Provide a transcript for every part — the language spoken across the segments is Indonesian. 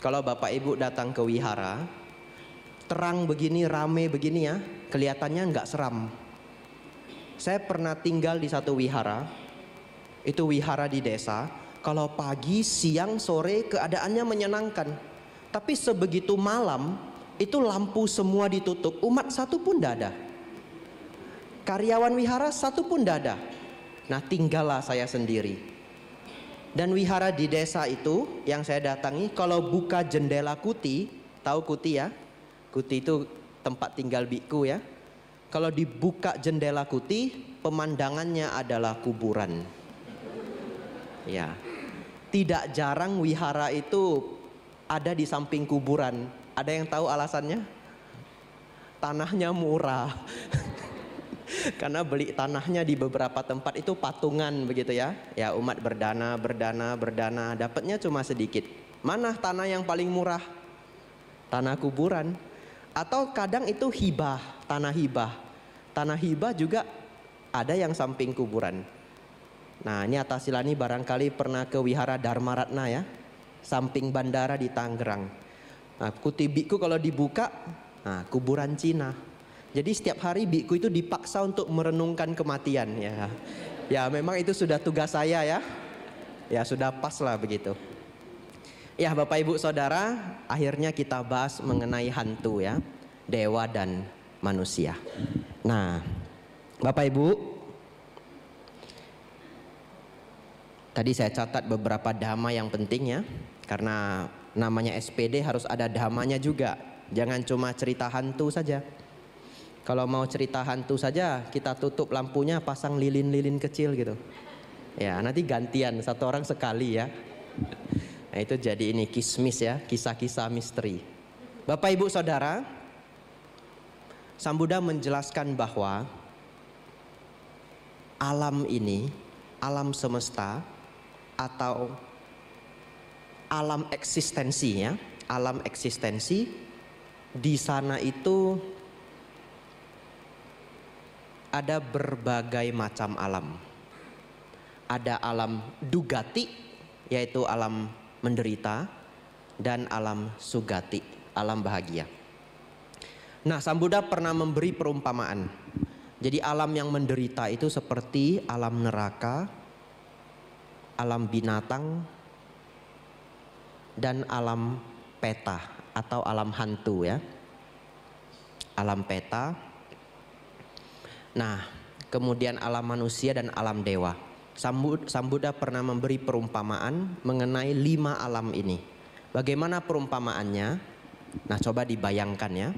Kalau Bapak Ibu datang ke wihara, terang begini, rame begini ya, kelihatannya nggak seram. Saya pernah tinggal di satu wihara, itu wihara di desa. Kalau pagi, siang, sore keadaannya menyenangkan. Tapi sebegitu malam, itu lampu semua ditutup, umat satu pun tidak ada. Karyawan wihara satu pun tidak ada. Nah, tinggallah saya sendiri. Dan wihara di desa itu yang saya datangi, kalau buka jendela kuti, tahu kuti ya? Kuti itu tempat tinggal biku ya. Kalau dibuka jendela kuti, pemandangannya adalah kuburan. Ya. Tidak jarang wihara itu ada di samping kuburan. Ada yang tahu alasannya? Tanahnya murah. Karena beli tanahnya di beberapa tempat itu patungan begitu ya. Ya, umat berdana, dapatnya cuma sedikit. Mana tanah yang paling murah? Tanah kuburan. Atau kadang itu hibah, tanah hibah. Tanah hibah juga ada yang samping kuburan. Nah, ini Atasilani barangkali pernah ke wihara Dharma Ratna ya, samping bandara di Tangerang. Nah, kuti biku kalau dibuka, nah kuburan Cina. Jadi setiap hari biku itu dipaksa untuk merenungkan kematian ya. Ya memang itu sudah tugas saya ya. Ya sudah pas lah begitu. Ya Bapak Ibu Saudara, akhirnya kita bahas mengenai hantu ya, dewa dan manusia. Nah, Bapak Ibu, tadi saya catat beberapa dhamma yang penting ya. Karena namanya SPD harus ada dhammanya juga. Jangan cuma cerita hantu saja. Kalau mau cerita hantu saja, kita tutup lampunya, pasang lilin-lilin kecil gitu. Ya, nanti gantian, satu orang sekali ya. Nah, itu jadi ini kismis ya, kisah-kisah misteri. Bapak Ibu Saudara, Sang Buddha menjelaskan bahwa alam ini, alam semesta atau alam eksistensi ya, alam eksistensi di sana itu ada berbagai macam alam. Ada alam dugati, yaitu alam menderita, dan alam sugati, alam bahagia. Nah, Sang Buddha pernah memberi perumpamaan. Jadi alam yang menderita itu seperti alam neraka, alam binatang, dan alam peta atau alam hantu ya. Alam peta. Nah, kemudian alam manusia dan alam dewa. Sang Buddha pernah memberi perumpamaan mengenai 5 alam ini. Bagaimana perumpamaannya? Nah, coba dibayangkan ya.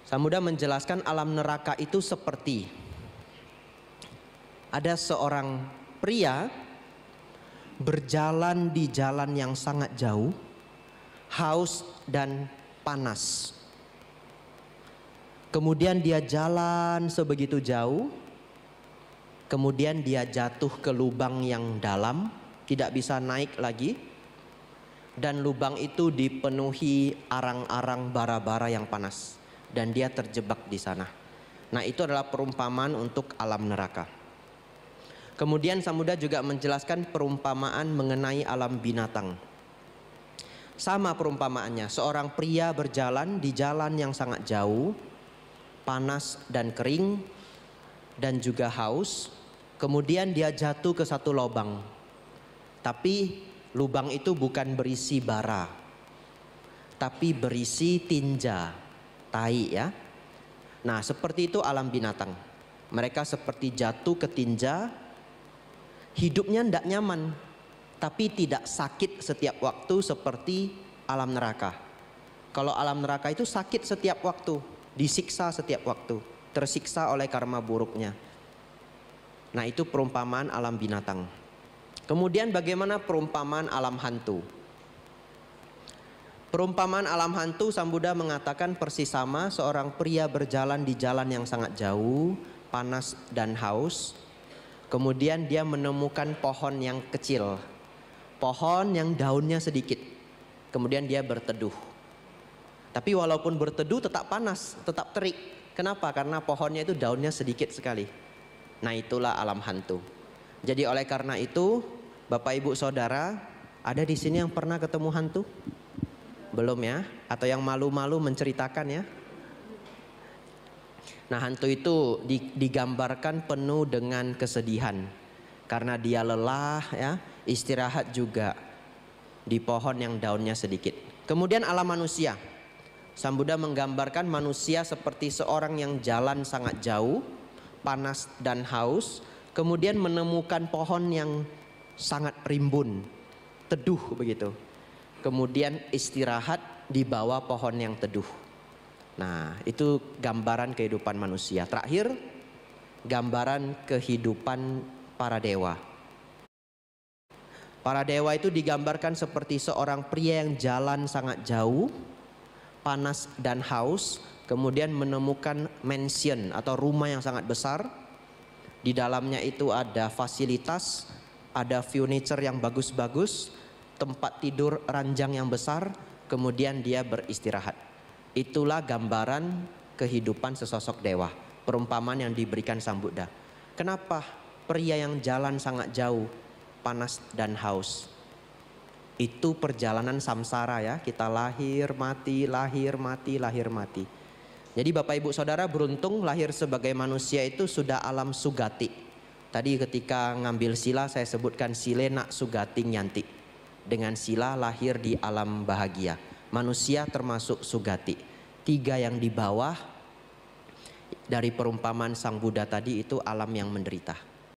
Sang Buddha menjelaskan alam neraka itu seperti ada seorang pria berjalan di jalan yang sangat jauh, haus dan panas. Kemudian dia jalan sebegitu jauh, kemudian dia jatuh ke lubang yang dalam, tidak bisa naik lagi. Dan lubang itu dipenuhi arang-arang bara-bara yang panas. Dan dia terjebak di sana. Nah, itu adalah perumpamaan untuk alam neraka. Kemudian Sang Buddha juga menjelaskan perumpamaan mengenai alam binatang. Sama perumpamaannya, seorang pria berjalan di jalan yang sangat jauh, panas dan kering, dan juga haus. Kemudian dia jatuh ke satu lubang. Tapi lubang itu bukan berisi bara, tapi berisi tinja, tai ya. Nah, seperti itu alam binatang. Mereka seperti jatuh ke tinja, hidupnya tidak nyaman, tapi tidak sakit setiap waktu seperti alam neraka. Kalau alam neraka itu sakit setiap waktu, disiksa setiap waktu, tersiksa oleh karma buruknya. Nah, itu perumpamaan alam binatang. Kemudian bagaimana perumpamaan alam hantu? Perumpamaan alam hantu, Sang Buddha mengatakan persis sama. Seorang pria berjalan di jalan yang sangat jauh, panas dan haus. Kemudian dia menemukan pohon yang kecil, pohon yang daunnya sedikit. Kemudian dia berteduh. Tapi walaupun berteduh tetap panas, tetap terik. Kenapa? Karena pohonnya itu daunnya sedikit sekali. Nah, itulah alam hantu. Jadi oleh karena itu, Bapak Ibu Saudara, Ada di sini yang pernah ketemu hantu? Belum ya? Atau yang malu-malu menceritakan ya? Nah, hantu itu digambarkan penuh dengan kesedihan karena dia lelah ya, istirahat juga di pohon yang daunnya sedikit. Kemudian alam manusia. Sang Buddha menggambarkan manusia seperti seorang yang jalan sangat jauh, panas dan haus, kemudian menemukan pohon yang sangat rimbun, teduh begitu. Kemudian istirahat di bawah pohon yang teduh. Nah, itu gambaran kehidupan manusia. Terakhir, gambaran kehidupan para dewa. Para dewa itu digambarkan seperti seorang pria yang jalan sangat jauh, panas dan haus, kemudian menemukan mansion atau rumah yang sangat besar. Di dalamnya itu ada fasilitas, ada furniture yang bagus-bagus, tempat tidur ranjang yang besar, kemudian dia beristirahat. Itulah gambaran kehidupan sesosok dewa, perumpamaan yang diberikan Sang Buddha. Kenapa pria yang jalan sangat jauh, panas dan haus? Itu perjalanan samsara ya, kita lahir mati, lahir mati, lahir mati. Jadi Bapak Ibu Saudara beruntung lahir sebagai manusia itu sudah alam sugati. Tadi ketika ngambil sila saya sebutkan silena sugati nyanti. Dengan sila lahir di alam bahagia. Manusia termasuk sugati. 3 yang di bawah dari perumpamaan Sang Buddha tadi itu alam yang menderita.